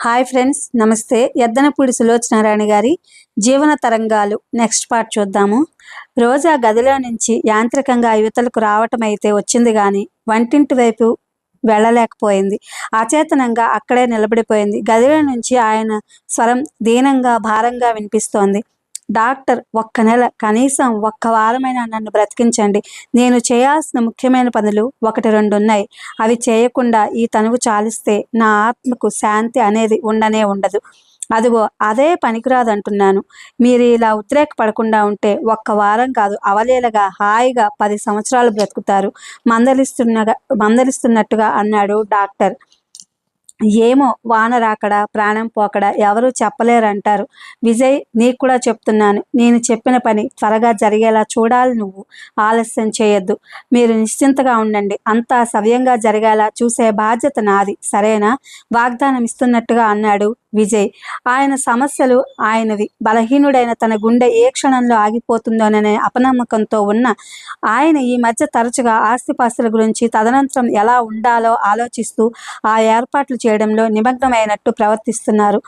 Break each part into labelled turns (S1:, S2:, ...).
S1: Hi friends, నమస్తే. ఎద్దనపూడి సులోచనారాణి గారి జీవన తరంగాలు నెక్స్ట్ పార్ట్ చూద్దాము. రోజా గదిలో నుంచి యాంత్రికంగా యువతలకు రావటం అయితే వచ్చింది, కానీ వంటింటి వైపు వెళ్ళలేకపోయింది. అచేతనంగా అక్కడే నిలబడిపోయింది. గదిలో నుంచి ఆయన స్వరం దీనంగా భారంగా వినిపిస్తోంది. డాక్టర్, ఒక్క నెల, కనీసం ఒక్క వారమైనా నన్ను బ్రతికించండి. నేను చేయాల్సిన ముఖ్యమైన పనులు ఒకటి రెండు ఉన్నాయి. అవి చేయకుండా ఈ తనువు చాలిస్తే నా ఆత్మకు శాంతి అనేది ఉండనే ఉండదు. అదిగో అదే పనికిరాదంటున్నాను. మీరు ఇలా ఉద్రేకపడకుండా ఉంటే ఒక్క వారం కాదు, అవలీలగా హాయిగా 10 సంవత్సరాలు బ్రతుకుతారు మందలిస్తున్నట్టుగా అన్నాడు డాక్టర్. ఏమో, వాన రాకడా ప్రాణం పోకడా ఎవరూ చెప్పలేరంటారు. విజయ్, నీకు కూడా చెప్తున్నాను. నేను చెప్పిన పని త్వరగా జరిగేలా చూడాలి. నువ్వు ఆలస్యం చేయొద్దు. మీరు నిశ్చింతగా ఉండండి. అంతా సవ్యంగా జరిగేలా చూసే బాధ్యత నాది, సరేనా? వాగ్దానం ఇస్తున్నట్టుగా అన్నాడు విజయ్. ఆయన సమస్యలు ఆయనవి. బలహీనుడైన తన గుండె ఏ క్షణంలో ఆగిపోతుందోననే అపనమ్మకంతో ఉన్న ఆయన ఈ మధ్య తరచుగా ఆస్తిపాస్తుల గురించి, తదనంతరం ఎలా ఉండాలో ఆలోచిస్తూ ఆ ఏర్పాట్లు చేయడంలో నిమగ్నమైనట్టు ప్రవర్తిస్తున్నారు.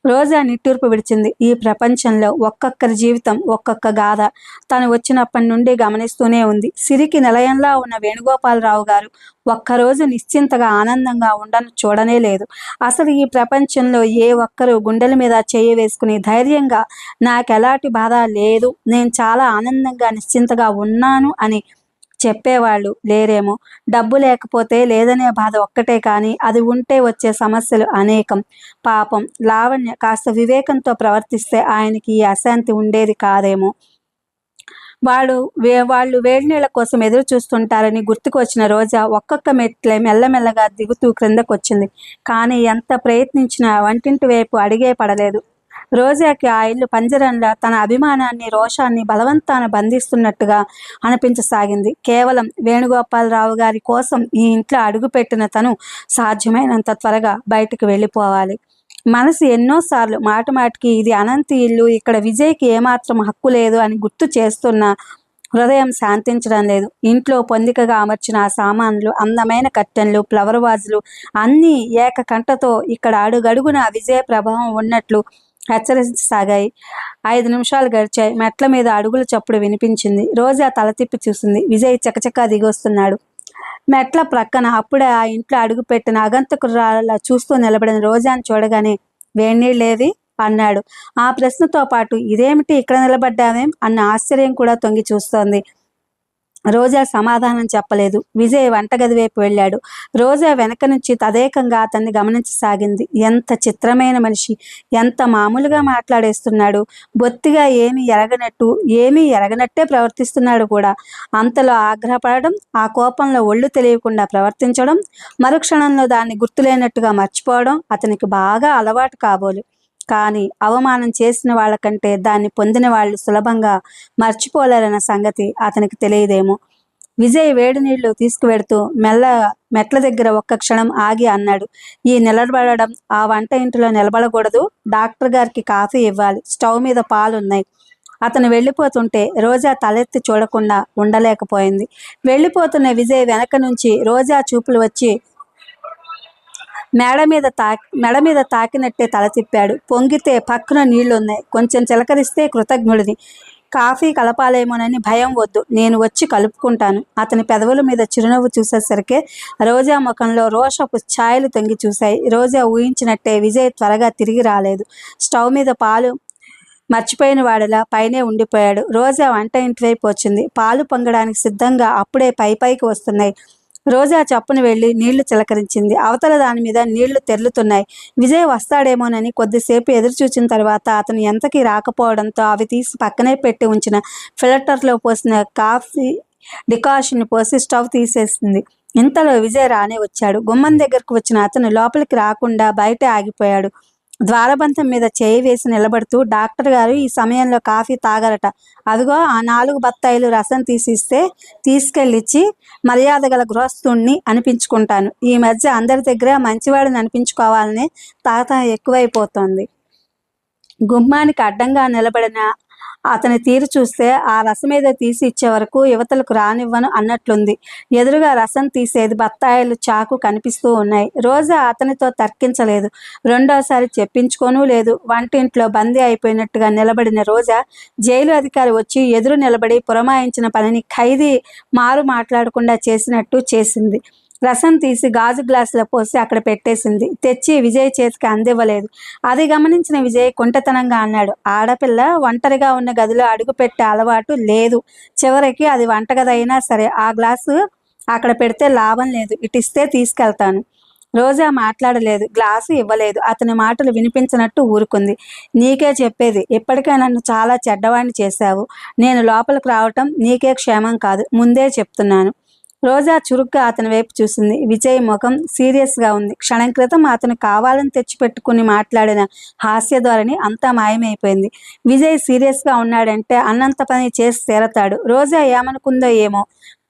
S1: రోజా నిట్టూర్పు విడిచింది. ఈ ప్రపంచంలో ఒక్కొక్కరి జీవితం ఒక్కొక్క గాథ తను వచ్చినప్పటి నుండి గమనిస్తూనే ఉంది. సిరికి నిలయంలా ఉన్న వేణుగోపాలరావు గారు ఒక్కరోజు నిశ్చింతగా ఆనందంగా ఉండను చూడనే లేదు. అసలు ఈ ప్రపంచంలో ఏ ఒక్కరు గుండెల మీద చేయి వేసుకుని ధైర్యంగా నాకెలాంటి బాధ లేదు, నేను చాలా ఆనందంగా నిశ్చింతగా ఉన్నాను అని చెప్పేవాళ్ళు లేరేమో. డబ్బు లేకపోతే లేదనే బాధ ఒక్కటే, కానీ అది ఉంటే వచ్చే సమస్యలు అనేకం. పాపం లావణ్య కాస్త వివేకంతో ప్రవర్తిస్తే ఆయనకి ఈ అశాంతి ఉండేది కాదేమో. వాళ్ళు వేడి నీళ్ళ కోసం ఎదురు చూస్తుంటారని గుర్తుకు వచ్చిన రోజా ఒక్కొక్క మెట్లే మెల్లమెల్లగా దిగుతూ క్రిందకొచ్చింది. కానీ ఎంత ప్రయత్నించినా వంటింటి వైపు అడిగే పడలేదు. రోజాకి ఆ ఇల్లు పంజరంలా తన అభిమానాన్ని, రోషాన్ని బలవంతాన బంధిస్తున్నట్టుగా అనిపించసాగింది. కేవలం వేణుగోపాలరావు గారి కోసం ఈ ఇంట్లో అడుగుపెట్టిన తను సాధ్యమైనంత త్వరగా బయటకు వెళ్ళిపోవాలి. మనసు ఎన్నోసార్లు మాటిమాటికి ఇది అనంతి ఇల్లు, ఇక్కడ విజయ్కి ఏమాత్రం హక్కు లేదు అని గుర్తు చేస్తున్న హృదయం శాంతించడం లేదు. ఇంట్లో పొందికగా అమర్చిన ఆ సామాన్లు, అందమైన కర్టెన్లు, ఫ్లవర్ వాజులు అన్నీ ఏకకంఠతో ఇక్కడ అడుగడుగున విజయ ప్రభావం ఉన్నట్లు హెచ్చరించసాగాయి. 5 నిమిషాలు గడిచాయి. మెట్ల మీద అడుగుల చప్పుడు వినిపించింది. రోజా తల తిప్పి చూసింది. విజయ్ చకచకా దిగొస్తున్నాడు. మెట్ల ప్రక్కన అప్పుడే ఆ ఇంట్లో అడుగుపెట్టిన అగంతకురాలా చూస్తూ నిలబడిన రోజాను చూడగానే, వేణీళ్ళేవి అన్నాడు. ఆ ప్రశ్నతో పాటు ఇదేమిటి ఇక్కడ నిలబడ్డావేం అన్న ఆశ్చర్యం కూడా తొంగి చూస్తోంది. రోజా సమాధానం చెప్పలేదు. విజయ్ వంటగది వైపు వెళ్ళాడు. రోజా వెనక నుంచి తదేకంగా అతన్ని గమనించసాగింది. ఎంత చిత్రమైన మనిషి, ఎంత మామూలుగా మాట్లాడేస్తున్నాడు. బొత్తిగా ఏమీ ఎరగనట్టే ప్రవర్తిస్తున్నాడు కూడా. అంతలో ఆగ్రహపడడం, ఆ కోపంలో ఒళ్ళు తెలియకుండా ప్రవర్తించడం, మరుక్షణంలో దాన్ని గుర్తులేనట్టుగా మర్చిపోవడం అతనికి బాగా అలవాటు కాబోలు. కానీ అవమానం చేసిన వాళ్ళకంటే దాన్ని పొందిన వాళ్ళు సులభంగా మర్చిపోలేరన్న సంగతి అతనికి తెలియదేమో. విజయ్ వేడి నీళ్లు తీసుకువెడుతూ మెట్ల దగ్గర ఒక్క క్షణం ఆగి అన్నాడు. ఈ నిలబడడం ఆ వంట ఇంటిలో నిలబడకూడదు. డాక్టర్ గారికి కాఫీ ఇవ్వాలి. స్టవ్ మీద పాలున్నాయి. అతను వెళ్ళిపోతుంటే రోజా తలెత్తి చూడకుండా ఉండలేకపోయింది. వెళ్ళిపోతున్న విజయ్ వెనక నుంచి రోజా చూపులు వచ్చి మెడ మీద తాకినట్టే తల తిప్పాడు. పొంగితే పక్కన నీళ్లున్నాయి. కొంచెం చిలకరిస్తే కృతజ్ఞుడిని. కాఫీ కలపాలేమోనని భయం. వద్దు, నేను వచ్చి కలుపుకుంటాను. అతని పెదవుల మీద చిరునవ్వు చూసేసరికే రోజా ముఖంలో రోషపు ఛాయలు తొంగి చూశాయి. రోజా ఊహించినట్టే విజయ్ త్వరగా తిరిగి రాలేదు. స్టవ్ మీద పాలు మర్చిపోయిన వాడిలా పైనే ఉండిపోయాడు. రోజా వంట ఇంటి వైపు వచ్చింది. పాలు పొంగడానికి సిద్ధంగా అప్పుడే పైకి వస్తున్నాయి. రోజా చప్పున వెళ్ళి నీళ్లు చిలకరించింది. అవతల దాని మీద నీళ్లు తెర్లుతున్నాయి. విజయ్ వస్తాడేమోనని కొద్దిసేపు ఎదురు చూసిన తర్వాత అతను ఎంతకీ రాకపోవడంతో అవి తీసి పక్కనే పెట్టి ఉంచిన ఫిల్టర్లో పోసిన కాఫీ డికాషన్ పోసి స్టవ్ తీసేసింది. ఇంతలో విజయ్ రానే వచ్చాడు. గుమ్మం దగ్గరకు వచ్చిన అతను లోపలికి రాకుండా బయటే ఆగిపోయాడు. ద్వారబంధం మీద చేయి వేసి నిలబడుతూ, డాక్టర్ గారు ఈ సమయంలో కాఫీ తాగరట. అదిగో ఆ 4 బత్తాయిలు రసం తీసిస్తే తీసుకెళ్ళిచ్చి మర్యాద గల గృహస్థుణ్ణి అనిపించుకుంటాను. ఈ మధ్య అందరి దగ్గర మంచివాడిని అనిపించుకోవాలనే తాత ఎక్కువైపోతోంది. గుమ్మానికి అడ్డంగా నిలబడిన అతని తీరు చూస్తే ఆ రసం ఏదో తీసి ఇచ్చే వరకు యువతలకు రానివ్వను అన్నట్లుంది. ఎదురుగా రసం తీసేది బత్తాయిలు చాకు కనిపిస్తూ ఉన్నాయి. రోజా అతనితో తర్కించలేదు. రెండోసారి చెప్పించుకోనూ లేదు. వంటింట్లో బందీ అయిపోయినట్టుగా నిలబడిన రోజా జైలు అధికారి వచ్చి ఎదురు నిలబడి పురమాయించిన పనిని ఖైదీ మారు మాట్లాడకుండా చేసినట్టు చేసింది. రసం తీసి గాజు గ్లాసులో పోసి అక్కడ పెట్టేసింది. తెచ్చి విజయ్ చేతికి అందివ్వలేదు. అది గమనించిన విజయ్ కుంటతనంగా అన్నాడు, ఆడపిల్ల ఒంటరిగా ఉన్న గదిలో అడుగు పెట్టే అలవాటు లేదు. చివరికి అది వంటగది అయినా సరే ఆ గ్లాసు అక్కడ పెడితే లాభం లేదు. ఇటిస్తే తీసుకెళ్తాను. రోజా మాట్లాడలేదు. గ్లాసు ఇవ్వలేదు. అతని మాటలు వినిపించినట్టు ఊరుకుంది. నీకే చెప్పేది, ఇప్పటికే నన్ను చాలా చెడ్డవాణ్ణి చేశావు. నేను లోపలికి రావటం నీకే క్షేమం కాదు. ముందే చెప్తున్నాను. రోజా చురుగ్గా అతని వైపు చూసింది. విజయ్ ముఖం సీరియస్గా ఉంది. క్షణం క్రితం అతను కావాలని తెచ్చిపెట్టుకుని మాట్లాడిన హాస్య ధోరణి అంతా మాయమైపోయింది. విజయ్ సీరియస్గా ఉన్నాడంటే అన్నంత పని చేసి తీరతాడు. రోజా ఏమనుకుందో ఏమో.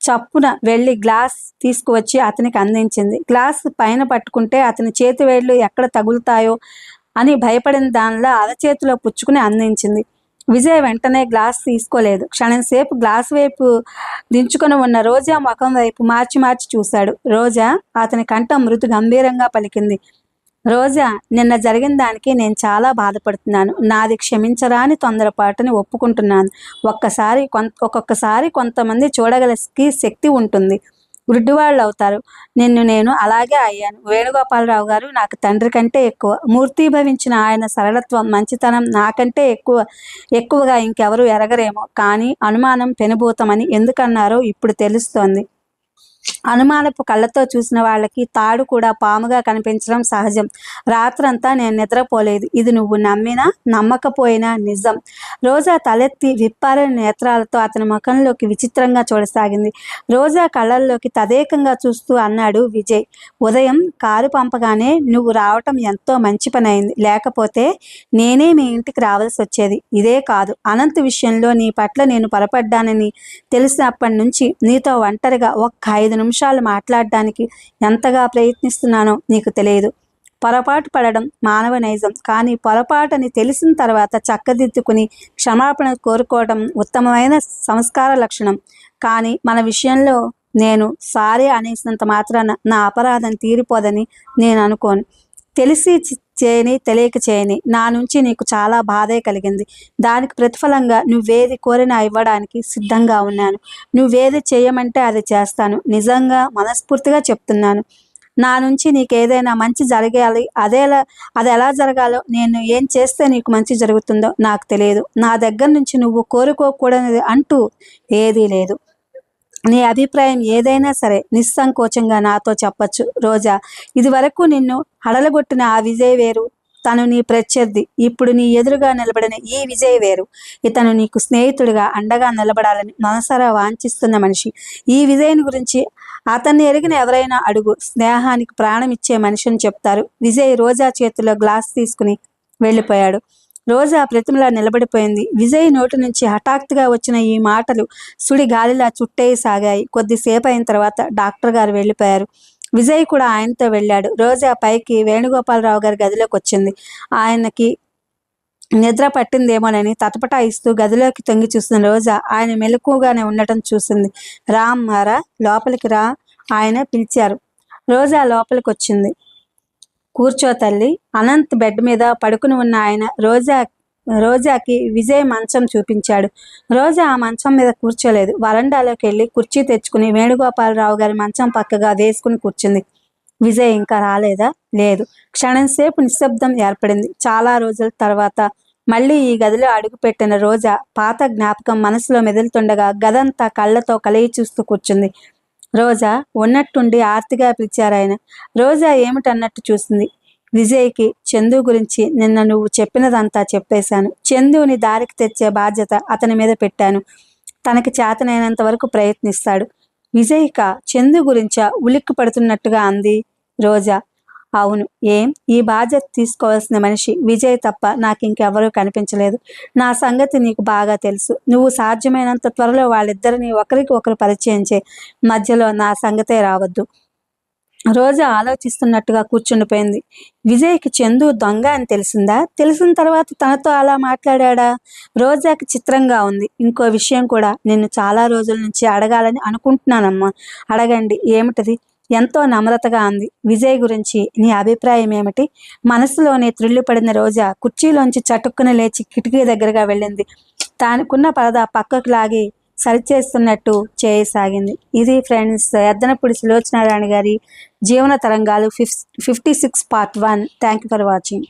S1: చప్పున వెళ్ళి గ్లాస్ తీసుకువచ్చి అతనికి అందించింది. గ్లాస్ పైన పట్టుకుంటే అతని చేతి వేళ్లు ఎక్కడ తగులుతాయో అని భయపడిన దానిలో అరచేతిలో పుచ్చుకుని అందించింది. విజయ్ వెంటనే గ్లాస్ తీసుకోలేదు. క్షణంసేపు గ్లాస్ వైపు దించుకొని ఉన్న రోజా ముఖం వైపు మార్చి మార్చి చూశాడు. రోజా అతని కంఠం మృదు గంభీరంగా పలికింది. రోజా, నిన్న జరిగిన దానికి నేను చాలా బాధపడుతున్నాను. నాది క్షమించరాని తొందరపాటుని ఒప్పుకుంటున్నాను. ఒక్కొక్కసారి కొంతమంది చూడగలకి శక్తి ఉంటుంది. గుడ్డివాళ్ళు అవుతారు. నేను అలాగే అయ్యాను. వేణుగోపాలరావు గారు నాకు తండ్రి కంటే ఎక్కువ. మూర్తీభవించిన ఆయన సరళత్వం, మంచితనం నాకంటే ఎక్కువగా ఇంకెవరూ ఎరగరేమో. కానీ అనుమానం పెనుభూతమని ఎందుకన్నారో ఇప్పుడు తెలుస్తోంది. అనుమానపు కళ్ళతో చూసిన వాళ్ళకి తాడు కూడా పాముగా కనిపించడం సహజం. రాత్రంతా నేను నిద్రపోలేదు. ఇది నువ్వు నమ్మినా నమ్మకపోయినా నిజం. రోజా తలెత్తి విప్పారని నేత్రాలతో అతని ముఖంలోకి విచిత్రంగా చూడసాగింది. రోజా కళ్ళల్లోకి తదేకంగా చూస్తూ అన్నాడు విజయ్. ఉదయం కారు పంపగానే నువ్వు రావటం ఎంతో మంచి పని అయింది. లేకపోతే నేనే మీ ఇంటికి రావాల్సి వచ్చేది. ఇదే కాదు, అనంత్ విషయంలో నీ పట్ల నేను పొరపడ్డానని తెలిసినప్పటి నుంచి నీతో ఒంటరిగా ఒక్క 5 నిమిషాలు మాట్లాడడానికి ఎంతగా ప్రయత్నిస్తున్నానో నీకు తెలియదు. పొరపాటు పడడం మానవ నైజం. కానీ పొరపాటని తెలిసిన తర్వాత చక్కదిద్దుకుని క్షమాపణ కోరుకోవడం ఉత్తమమైన సంస్కార లక్షణం. కానీ మన విషయంలో నేను సారీ అనేసినంత మాత్రాన నా అపరాధం తీరిపోదని నేను అనుకోను. తెలిసి చేయని తెలియక చేయని నా నుంచి నీకు చాలా బాధే కలిగింది. దానికి ప్రతిఫలంగా నువ్వేది కోరినా ఇవ్వడానికి సిద్ధంగా ఉన్నాను. నువ్వేది చేయమంటే అది చేస్తాను. నిజంగా మనస్ఫూర్తిగా చెప్తున్నాను. నా నుంచి నీకేదైనా మంచి జరగాలి. అది ఎలా జరగాలో, నేను ఏం చేస్తే నీకు మంచి జరుగుతుందో నాకు తెలియదు. నా దగ్గర నుంచి నువ్వు కోరుకోకూడనిది అంటూ ఏదీ లేదు. నీ అభిప్రాయం ఏదైనా సరే నిస్సంకోచంగా నాతో చెప్పచ్చు. రోజా, ఇదివరకు నిన్ను హడలగొట్టిన ఆ విజయ్ వేరు. తను నీ ప్రత్యర్థి. ఇప్పుడు నీ ఎదురుగా నిలబడిన ఈ విజయ్ వేరు. ఇతను నీకు స్నేహితుడిగా అండగా నిలబడాలని మనసారా వాంఛిస్తున్న మనిషి. ఈ విజయ్ని గురించి అతన్ని ఎరిగిన ఎవరైనా అడుగు. స్నేహానికి ప్రాణం ఇచ్చే మనిషిని చెప్తారు. విజయ్ రోజా చేతిలో గ్లాస్ తీసుకుని వెళ్ళిపోయాడు. రోజా ప్రతిమలా నిలబడిపోయింది. విజయ్ నోటి నుంచి హఠాత్తుగా వచ్చిన ఈ మాటలు సుడి గాలిలా చుట్టేయసాగాయి. కొద్దిసేపు అయిన తర్వాత డాక్టర్ గారు వెళ్ళిపోయారు. విజయ్ కూడా ఆయనతో వెళ్ళాడు. రోజా పైకి వేణుగోపాలరావు గారి గదిలోకి వచ్చింది. ఆయనకి నిద్ర పట్టిందేమోనని తటపటాయిస్తూ గదిలోకి తొంగి చూసిన రోజా ఆయన మెలకుగానే ఉండటం చూసింది. రామ్మారా, లోపలికి రా, ఆయన పిలిచారు. రోజా లోపలికి వచ్చింది. కూర్చో తల్లి. అనంత్ బెడ్ మీద పడుకుని ఉన్న ఆయన రోజాకి విజయ్ మంచం చూపించాడు. రోజా ఆ మంచం మీద కూర్చోలేదు. వరండాలోకి వెళ్ళి కుర్చీ తెచ్చుకుని వేణుగోపాలరావు గారి మంచం పక్కగా వేసుకుని కూర్చుంది. విజయ్ ఇంకా రాలేదా? లేదు. క్షణంసేపు నిశ్శబ్దం ఏర్పడింది. చాలా రోజుల తర్వాత మళ్ళీ ఈ గదిలో అడుగుపెట్టిన రోజా పాత జ్ఞాపకం మనసులో మెదులుతుండగా గదంతా కళ్ళతో కలిగి చూస్తూ కూర్చుంది. రోజా, ఉన్నట్టుండి ఆర్తిగా పిలిచారాయన. రోజా ఏమిటన్నట్టు చూసింది. విజయ్కి చందు గురించి నిన్న నువ్వు చెప్పినదంతా చెప్పేశాను. చందుని దారికి తెచ్చే బాధ్యత అతని మీద పెట్టాను. తనకి చేతనైనంత వరకు ప్రయత్నిస్తాడు. విజయ్క చందు గురించా? ఉలిక్కి పడుతున్నట్టుగా అంది రోజా. అవును. ఏం? ఈ బాధ్యత తీసుకోవాల్సిన మనిషి విజయ్ తప్ప నాకు ఇంకెవరూ కనిపించలేదు. నా సంగతి నీకు బాగా తెలుసు. నువ్వు సాధ్యమైనంత త్వరలో వాళ్ళిద్దరిని ఒకరికి ఒకరు పరిచయం చేయి. మధ్యలో నా సంగతే రావద్దు. రోజా ఆలోచిస్తున్నట్టుగా కూర్చుండిపోయింది. విజయ్కి చందు దొంగ అని తెలిసిందా? తెలిసిన తర్వాత తనతో అలా మాట్లాడా? రోజాకి చిత్రంగా ఉంది. ఇంకో విషయం కూడా నిన్ను చాలా రోజుల నుంచి అడగాలని అనుకుంటున్నానమ్మా. అడగండి. ఏమిటది? ఎంతో నమ్రతగా అంది. విజయ్ గురించి నీ అభిప్రాయం ఏమిటి? మనసులోనే త్రుళ్ళి పడిన రోజా కుర్చీలోంచి చటుక్కున లేచి కిటికీ దగ్గరగా వెళ్ళింది. తానుకున్న పరదా పక్కకు లాగి సరిచేస్తున్నట్టు చేయసాగింది. ఇది ఫ్రెండ్స్, ఎద్దనపూడి సులోచనారాణి గారి జీవన తరంగాలు 56 part 1. Thank you for watching.